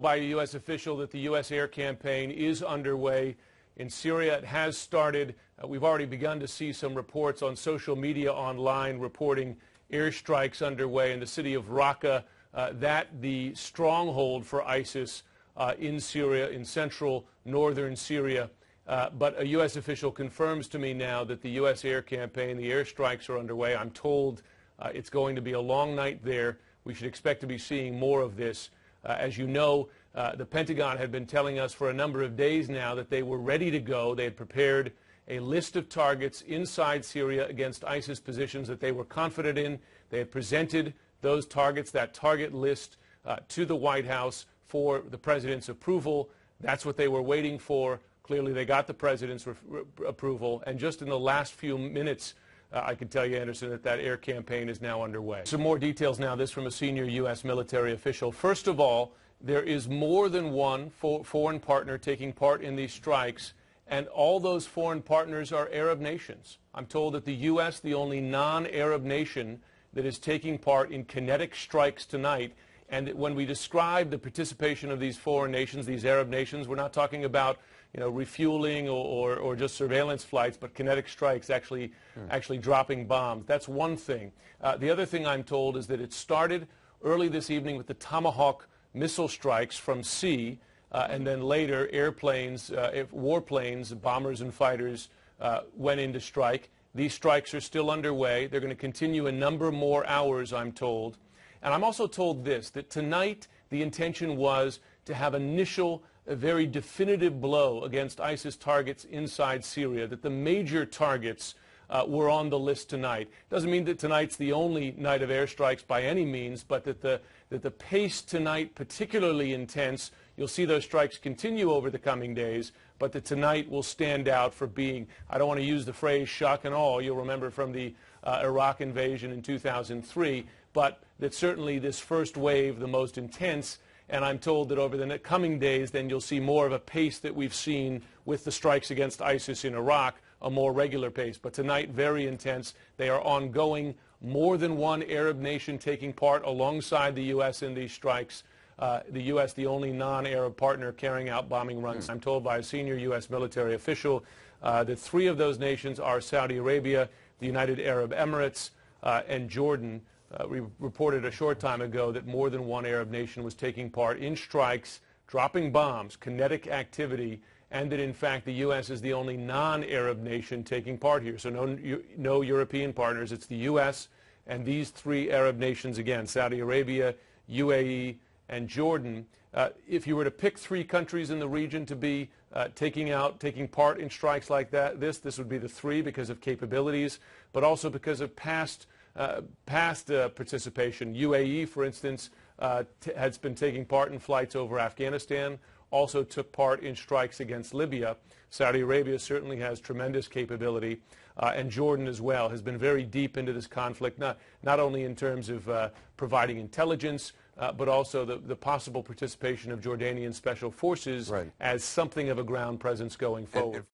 by a U.S. official that the U.S. air campaign is underway in Syria. It has started. We've already begun to see some reports on social media online reporting airstrikes underway in the city of Raqqa, that the stronghold for ISIS in Syria, in central northern Syria. But a U.S. official confirms to me now that the U.S. air campaign, the airstrikes are underway. I'm told it's going to be a long night there. We should expect to be seeing more of this. As you know, the Pentagon had been telling us for a number of days now that they were ready to go. They had prepared a list of targets inside Syria against ISIS positions that they were confident in. They had presented those targets, that target list, to the White House for the president's approval. That's what they were waiting for. Clearly, they got the president's approval. And just in the last few minutes, I can tell you, Anderson, that air campaign is now underway. Some more details now, this from a senior U.S. military official. First of all, there is more than one foreign partner taking part in these strikes, and all those foreign partners are Arab nations. I'm told that the U.S., the only non-Arab nation that is taking part in kinetic strikes tonight, and that when we describe the participation of these foreign nations, these Arab nations, we're not talking about refueling or just surveillance flights, but kinetic strikes, actually dropping bombs. That's one thing. The other thing I'm told is that it started early this evening with the Tomahawk missile strikes from sea, and then later airplanes, warplanes, bombers and fighters went into strike. These strikes are still underway. They're going to continue a number more hours, I'm told. And I'm also told this, that tonight the intention was to have a very definitive blow against ISIS targets inside Syria, that the major targets were on the list tonight. Doesn't mean that tonight's the only night of airstrikes by any means, but that the pace tonight particularly intense. You'll see those strikes continue over the coming days, but that tonight will stand out for being, I don't want to use the phrase shock and awe, you'll remember from the Iraq invasion in 2003, but that certainly this first wave, the most intense. And I'm told that over the coming days, then you'll see more of a pace that we've seen with the strikes against ISIS in Iraq, a more regular pace. But tonight, very intense. They are ongoing. More than one Arab nation taking part alongside the U.S. in these strikes. The U.S., the only non-Arab partner carrying out bombing runs. I'm told by a senior U.S. military official that three of those nations are Saudi Arabia, the United Arab Emirates, and Jordan. We reported a short time ago that more than one Arab nation was taking part in strikes, dropping bombs, kinetic activity, and that in fact the U.S. is the only non-Arab nation taking part here. So no European partners. It's the U.S. and these three Arab nations again, Saudi Arabia, UAE, and Jordan. If you were to pick three countries in the region to be taking part in strikes like this would be the three because of capabilities, but also because of past participation. UAE, for instance, has been taking part in flights over Afghanistan, also took part in strikes against Libya. Saudi Arabia certainly has tremendous capability, and Jordan as well has been very deep into this conflict, not only in terms of providing intelligence, but also the possible participation of Jordanian special forces as something of a ground presence going forward.